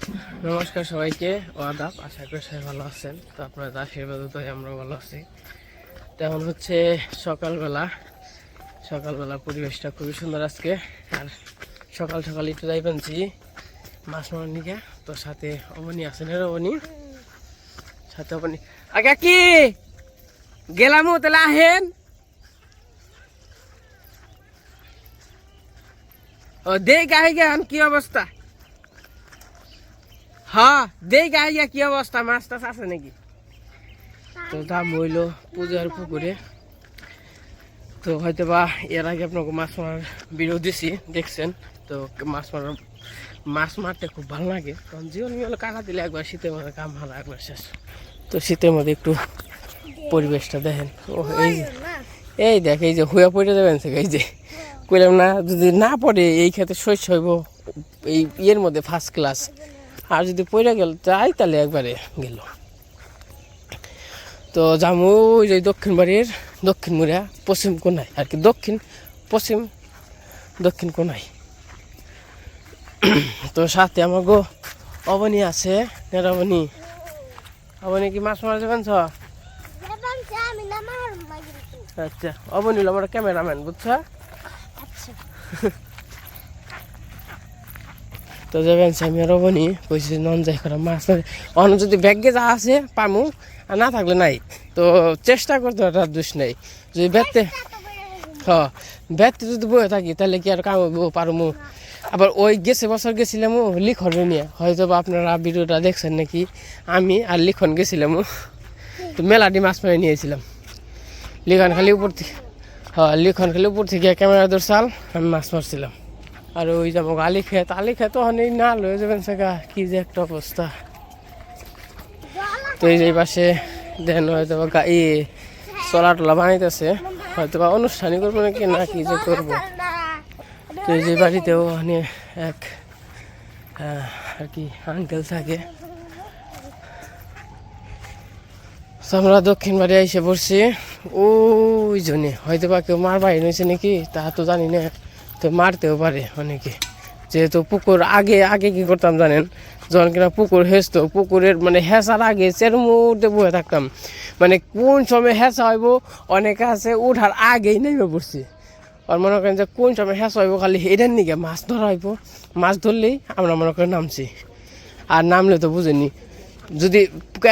নমস্কার সবাইকে, আদাব। আশা করি সবাই ভালো আছেন। তো আপনাদের আশীর্বাদে তো আমরা ভালো আছি। তেমন হচ্ছে সকালবেলা পরিবেশটা খুবই সুন্দর আজকে। আর সকাল সকাল একটু যাই পেয়েছি মাছ মারার নিকে। তো সাথে অবনী আছেন, অবনী সাথে অবনী আগে কি গেলাম তাহলে আহেন। ও দেখ গাহি গান কি অবস্থা? হ্যাঁ দেখ গাহি গা কি অবস্থা, মাছ টাছ আছে নাকি? তো দাম হইলো পূজার পুকুরে। তো হয়তো বা এর আগে আপনাকে মাছ মারার ভিডিও দিছি, দেখছেন। তো মাছ মারতে খুব ভালো লাগে, কারণ জীবন হলো কাকা দিলে একবার শীতের মধ্যে কাম ভালো একবার শেষ। তো শীতের মধ্যে একটু পরিবেশটা দেখেন। ও এই দেখ, এই যে হুয়া পড়ে যাবেন, এই যে কইলাম না, যদি না পড়ে এই ক্ষেত্রে শস্য হইব এই ইয়ের মধ্যে ফার্স্ট ক্লাস। আর যদি পড়ে গেল তাই তাহলে একবারে গেল। তো জামু ওই যে দক্ষিণ বাড়ির দক্ষিণ মুড়া পশ্চিম কোনায় আর কি, দক্ষিণ কোনায়। তো সাথে আমার গো অবনী আছে। অবনী কি মাছ মারা যাবেন? আচ্ছা, অবনী হলো আমার ক্যামেরাম্যান, বুঝছো? তো যাবেন আমি আর অবনী কইছি নন যাই করা মাছ অন্য যদি ব্যাগে যা আছে পামু, আর না থাকলে নাই। তো চেষ্টা করতে একটা দোষ নেই। যদি ব্যাটতে যদি বয়ে থাকি তাহলে কি আর কামড় পারমু। আবার ওই বছর গেছিলাম লিখন নিয়ে, হয়তো বা আপনারা ভিডিওটা দেখছেন নাকি। আমি আর লিখন গেছিলাম, তো মেলাটি মাছ মেরে নিয়েছিলাম। লিখন খালি উপর থেকে ক্যামেরা ধরছাল, আমি মাছ মারছিলাম। আর ওই যাবো আলি খেত অনেক না লয়ে যাবেন সেগা, কি যে একটা অবস্থা। তো এই যে পাশে দেন হয়তো বা চলা টলা বানাইতেছে, হয়তো বা অনুষ্ঠানই করবো নাকি না কি যে করবো। তো এই যে বাড়িতেও মানে এক আর কি আঙ্কেল থাকে। আমরা দক্ষিণ বাড়ি এসে পড়ছি। ওই জন্যে হয়তো বা কেউ মার বাড়ি নিয়েছে নাকি তা তো জানি না। তো মারতেও পারে অনেকে, যেহেতু পুকুর আগে কি করতাম জানেন, যখন কিনা পুকুর হেঁচতো, পুকুরের মানে হেঁচার আগে চেরমুটে বয়ে থাকতাম। মানে কোন সময় হেঁচা হইব, অনেকে আছে উঠার আগেই নেমে পড়ছি। আর মনে করেন যে কোন সময় হেঁচা হইব, খালি এটার নিকে মাছ ধরা হইব। মাছ ধরলেই আমরা মনে করেন নামছি, আর নামলে তো বুঝেনি। যদি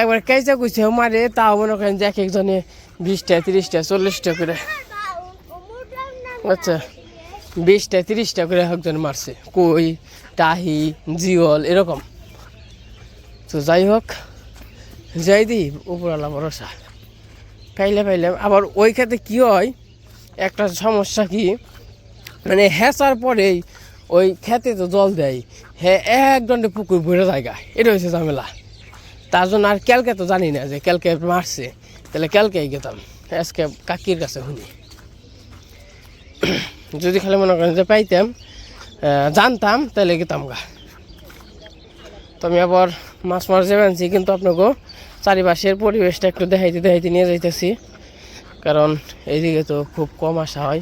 একবার কেঁচা কুচে মারে, তাও মনে করেন যে এক একজনে 20টা 30টা 40টা করে, আচ্ছা 20টা 30টা করে একজন মারছে, কই টাহি জিওল এরকম। তো যাই হোক, যাই দি উপরওয়ালা ভরসা। পাইলাম। আবার ওই ক্ষেত্রে কী হয়, একটা সমস্যা কি, মানে হেঁচার পরেই ওই খেতে তো জল দেয়, হ্যাঁ এক ঘন্টা পুকুর ভরে জায়গা, এটা হচ্ছে ঝামেলা। তার জন্য আর ক্যালকে তো জানি না যে ক্যালকে মারছে, তাহলে ক্যালকেই গেতাম আজকে কাকির কাছে শুনি। যদি খালি মনে করেন যে পাইতাম জানতাম তাহলে গেতাম গা। তো আমি আবার মাছ মার যাবেনছি, কিন্তু আপনাকেও চারিপাশের পরিবেশটা একটু দেখাইতে নিয়ে যাইতেছি, কারণ এইদিকে তো খুব কম আসা হয়।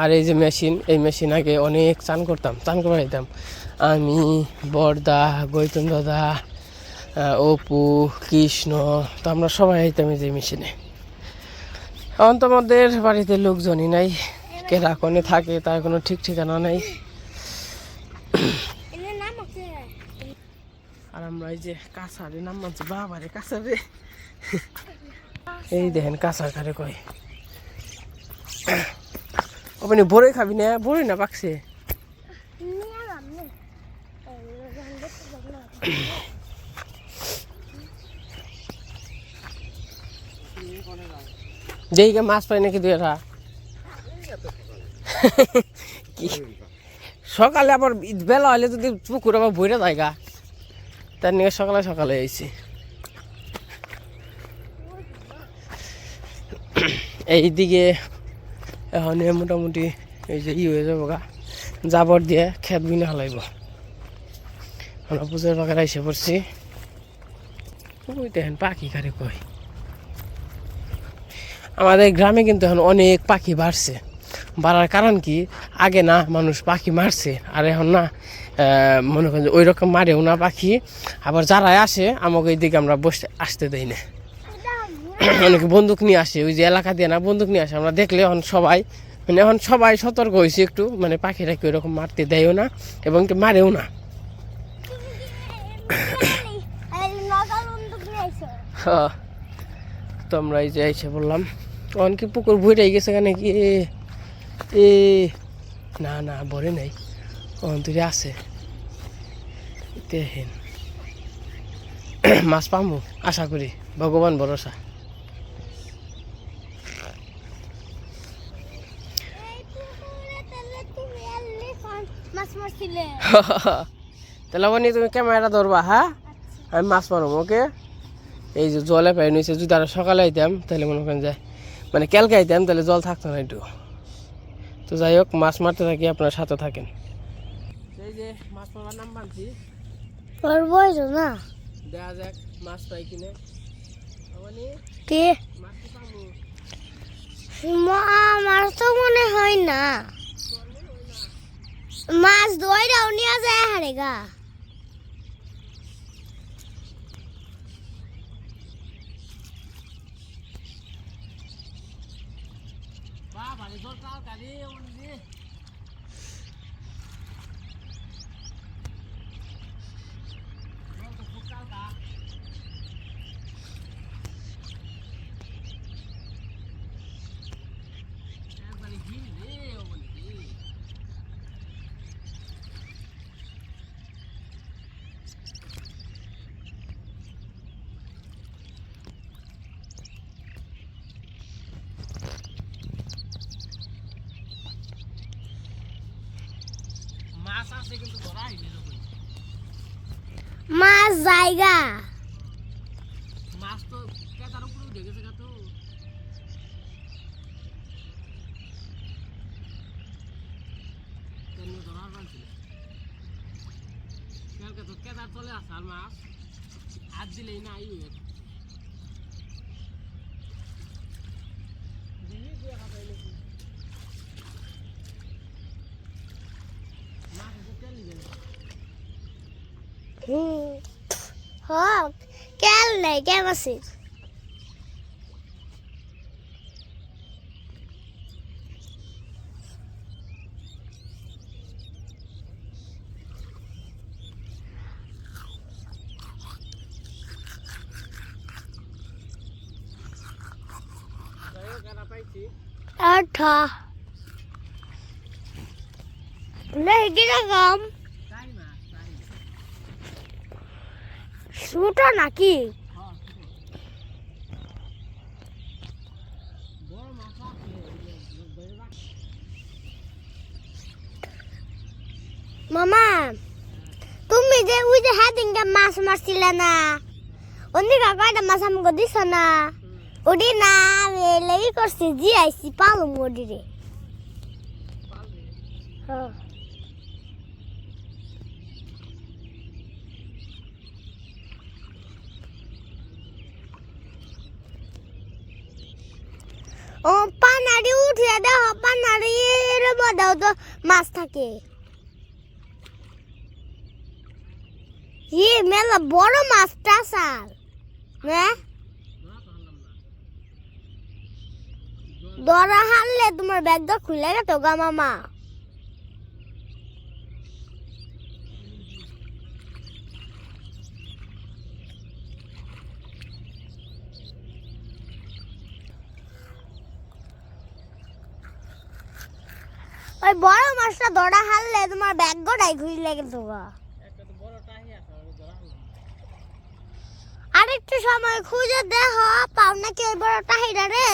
আর এই যে এই মেশিন আগে অনেক চান করে যেতাম আমি, বরদা, গৌতম দাদা, অপু, কৃষ্ণ, তো আমরা সবাই আইতাম এই যে মেশিনে। এখন তো আমাদের বাড়িতে লোকজনই নাই, কেরা কোনে থাকে তার কোনো ঠিক ঠিকানা নাই। আর আমরা এই যে কাঁচারে নাম মানছি, বাবারে কাঁচারে, এই দেখেন কাঁচার কারে কয়। আপনি বড়ই খাবি না? বড়ই না পাকছে। যেই মাছ পাই নাকি দুই একটা সকালে, আবার বেলা হলে যদি পুকুর আবার ভরে জায়গা, তার নিয়ে সকালে আইছি। এইদিকে এখন মোটামুটি এই যে হয়ে যাবো গা, জাবর দিয়ে খেত বিনা হালাইব। আমরা পূজার বাগানে এসে পড়ছি। ওই দেখেন পাখি কারে কয়। আমাদের গ্রামে কিন্তু এখন অনেক পাখি বাড়ছে, বাড়ার কারণ কি, আগে না মানুষ পাখি মারছে, আর এখন না মনে করেন ওই রকম মারেও না পাখি। আবার যারাই আসে আমাকে এইদিকে আমরা বসে আসতে দেই না, অনেকে বন্দুক নিয়ে আসে, ওই যে এলাকা দিয়ে না বন্দুক নিয়ে আসে, আমরা দেখলে এখন সবাই মানে এখন সবাই সতর্ক হয়েছে একটু, মানে পাখিরা কি ওরকম মারতে দেয়ও না এবং কি মারেও না। তো আমরা এই যে এসে বললাম তখন কি পুকুর ভুইটাই গেছে কেন কি এ না না ভরে নাই, অন্তরে আছে দেখেন। মাছ পামু আশা করি, ভগবান ভরসা। তাহলে বনি তুমি ক্যামেরাটা ধরবা, হ্যাঁ আমি মাছ মারব, ওকে? এই যে জলে পাই নিয়েছে, যদি আরো সকালে আইতাম তাহলে মনে করেন যায় মানে ক্যালকে আইতাম তাহলে জল থাকতো না একটু। তো যাই হোক মাছ মারতে থাকি, আপনার সাথে থাকেন। এই যে মাছ মারার নাম বানছি, না দেখা যাক মাছ পাই কিনে। কে আমার তো মনে হয় না, মাছ দইরাও নিয়ে যায় হারে গা। মাছ জায়গা মাছ তো কেতার উপরে উঠে গেছে তো, কেতার চলে আসে আর মাছ হাত দিলেই না আই কেল নাই কে মাছের। আঠা নেই কিরকম ছোট নাকি? মামা তুমি যে ওই যে হাতিনটা মাছ মারছিলে না, অন্যদিকে কয়টা মাছ আমাকে দিছ না, ওটি না আমি লেগে করছি জি আইসি পালুম ওটি রে। ও পানাড়ি উঠিয়ে দেহ, পানাড়ির মধ্যেও তো মাছ থাকে। মেলা বড় মাছটা স্যার, হ্যাঁ দরা হারলে তোমার ব্যাগটা খুলে গেতো গা মামা। ওই বড় মাছটা দরা হারলে তোমার ব্যাগ গোটাই খুলে গেতো গা। আরেকটু সময় খুঁজে দেহ পাও নাকি ওই বড় টাহিরা রে,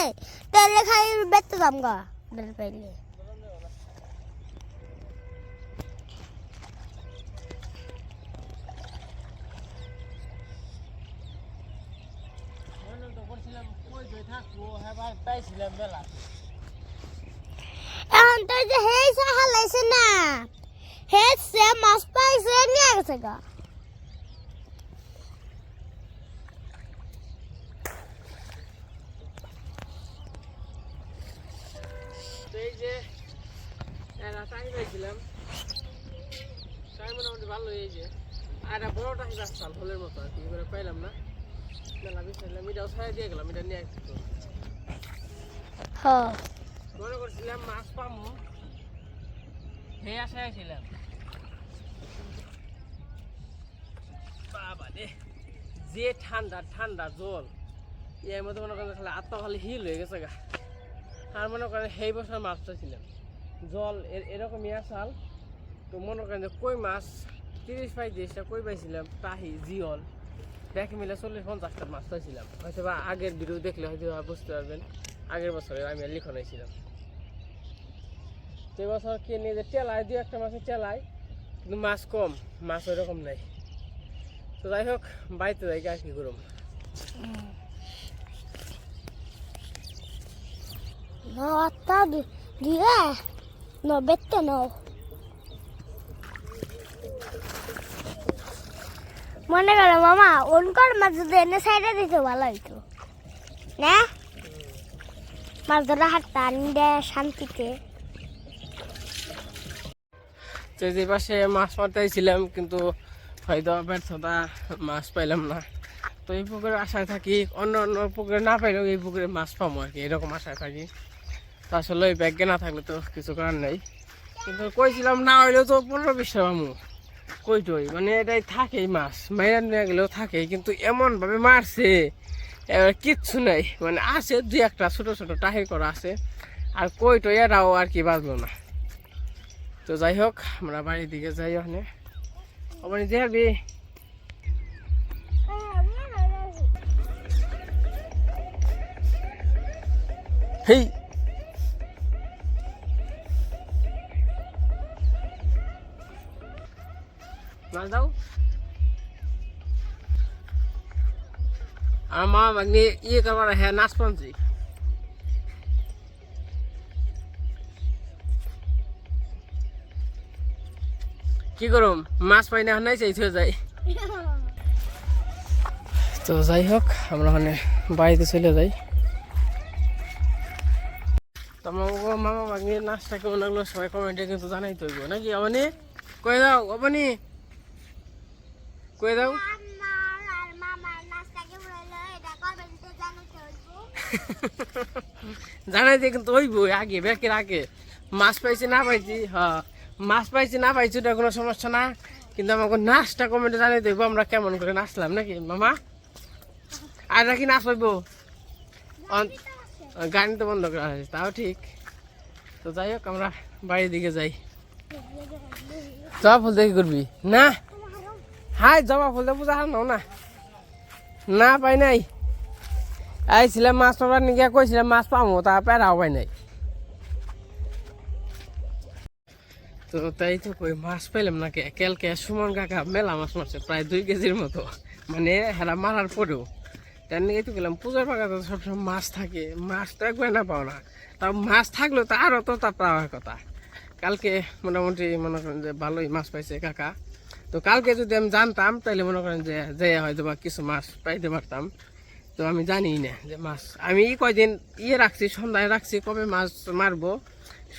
তাহলে খাই বেঁচতে দাম গা বের পাইলে। এখন তো যে হেসে হালাইছে না, হেসে মাছ পাইছে নিয়ে গেছে গা। এই যে এরা টাই পাইছিলাম টাই মোটামুটি ভালো এই যে আর বড়টা রাস্তাল হলের মতো আর কি করে পাইলাম না মেলা বিচারলাম এটাও ছাড়া দিয়ে গেলাম এটা নিয়ে একটু মনে করছিলাম মাছ পামু হে আশায় ছিলাম বাবা রে যে ঠান্ডা ঠান্ডা জল এর মধ্যে মনে করেন খালি আত্মা খালি হিল হয়ে গেছে গা আর মনে করেন সেই বছর মাছ চাইছিলাম জল এরকমই আসাল তো মনে করেন যে কই মাছ 30-35টা কই পাইছিলাম তাহি জিওল দেখে মিলে 40-50টা মাছ চাইছিলাম হয়তো বা আগের ভিডিও দেখলে হয়তো বুঝতে পারবেন আগের বছরে আমি লিখন হয়েছিলাম তো বছর কে নিয়ে যে টেলায় 2-1টা মাছের টেলায় কিন্তু মাছ কম মাছ ওইরকম নাই তো যাই হোক বাড়িতে যাই আর কি করুম Nota দিয়ে no bette no মনে করো মামা ওনকার মাছ যদি এনে সাইডে দিতে ভালো হইতো না মাছ ধরা হাঁটতে আনন্দে শান্তিতে তো যে পাশে মাছ মারতে ছিলাম কিন্তু হয়তো ব্যর্থতা মাছ পাইলাম না তো এই পুকুরে আশায় থাকি অন্য অন্য পুকুরে না পাইলেও এই পুকুরে মাছ পাবো আর কি এরকম আশায় থাকি তো আসলে ওই ব্যাগে না থাকলে তো কিছু করার নেই কিন্তু কইছিলাম না হইলেও তো 15-20টা পামু কইটই মানে এটাই থাকেই মাছ মাইরা নিয়ে গেলেও থাকেই কিন্তু এমনভাবে মারছে এবার কিচ্ছু নাই মানে আছে 2-1টা ছোটো ছোটো টাহি করা আছে আর কইটই এরাও আর কি বাঁচলো না তো যাই হোক আমরা বাড়ির দিকে যাই ওখানে ওখানে যাবি হেই মাছ দাও আমার মা মাগনি ইয়ে করবার হ্যাঁ নাচ পাঞ্চি কি করুম মাছ পাই না নাই চাইতে যাই তো যাই হোক আমরা ওখানে বাড়িতে চলে যাই তো মামা মাগনির নাচটা কেমন লাগলো সবাই কমেন্টে কিন্তু জানাই তো নাকি অবনি কয়ে দাও অবনি কয়ে দাও জানাইতে কিন্তু হইব আগে ব্যাকের আগে মাছ পাইছি না পাইছি হ্যাঁ মাছ পাইছি না পাইছি ওটা কোনো সমস্যা না কিন্তু আমাকে নাচটা কমেন্টে জানাই দেবো আমরা কেমন করে নাচলাম নাকি মামা আর নাকি নাচ হইব গাড়ি তো বন্ধ করা হয়েছে তাও ঠিক তো যাই হোক আমরা বাড়ির দিকে যাই জবা ফুল দেখি করবি না হাই জবা ফুল পূজা হার নাও না না পাই নাই আইছিলাম মাছ পাবার নিয়ে কইছিলাম মাছ পাবো তা পেরাও পাই নাই তো তাই তো কই মাছ পাইলাম না কালকে সুমন কাকা মেলা মাছ মারছে প্রায় 2 কেজির মতো মানে হেরা মারার পরেও তার নিয়ে তো গেলাম পূজার বাগাতে সবসময় মাছ থাকে মাছ তো একবার না পাও না তাও মাছ থাকলেও তো আরও তো তা পাওয়ার কথা কালকে মোটামুটি মনে করেন যে ভালোই মাছ পাইছে কাকা তো কালকে যদি আমি জানতাম তাহলে মনে করেন যে হয়তো বা কিছু মাছ পাইতে পারতাম তো আমি জানি না যে মাছ আমি কয়দিন রাখছি সন্ধ্যায় রাখছি কবে মাছ মারবো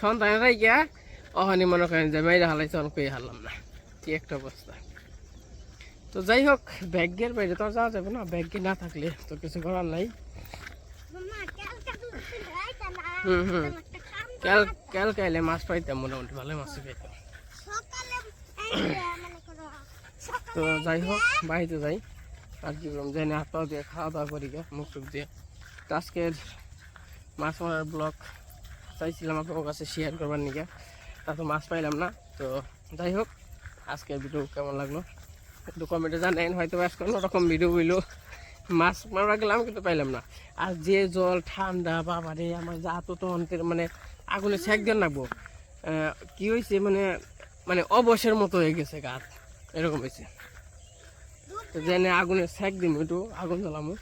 সন্ধ্যায় রাইয়া ওখানে মনে করেন যে মেয়েরা হালাই তখন কই হারলাম না কি একটা অবস্থা তো যাই হোক ব্যাগের বাইরে তো যাওয়া যাবে না ব্যাগে না থাকলে তো কিছু করার নাই কালকে এলে মাছ পাইতাম মোটামুটি ভালো মাছ পাইতাম তো যাই হোক বাড়িতে যাই আর কি করলাম যাই না হাত পা দিয়ে খাওয়া দাওয়া করি গে মুখ টুক দিয়ে তো আজকের মাছ মারার ব্লগ চাইছিলাম আপনার কাছে শেয়ার করবার নিকে তা তো মাছ পাইলাম না তো যাই হোক আজকের ভিডিও কেমন লাগলো একটু কমেন্টে জানেন হয়তো আজকে অন্যরকম ভিডিও হইলো মাছ মারা গেলাম কিন্তু পাইলাম না আর যে জল ঠান্ডা বাবারে আমার যা তো অন্তের মানে আগুনে সেক দেন রাখবো কি হয়েছে মানে মানে অবসের মতো হয়ে গেছে গাছ এরকম হয়েছে তো জেনে আগুনে সেক দিম একটু আগুন জ্বালামো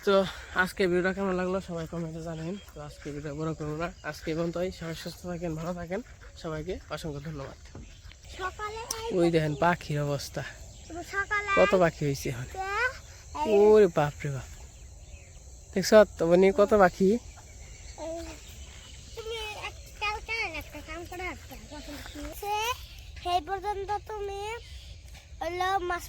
তো আজকে ভিডিওটা কেমন লাগলো সবাই কমেন্টে জানেন তো আজকে ভিডিও বড় করবো না আজকে পর্যন্তই সবাই সুস্থ থাকেন ভালো থাকেন সবাইকে অসংখ্য ধন্যবাদ ওই দেখেন পাখির অবস্থা কত পাখি হয়েছে এখন ওরে বাপরে বাপ দেখছ তো কত পাখি সেই পর্যন্ত তুমি হলো মাছ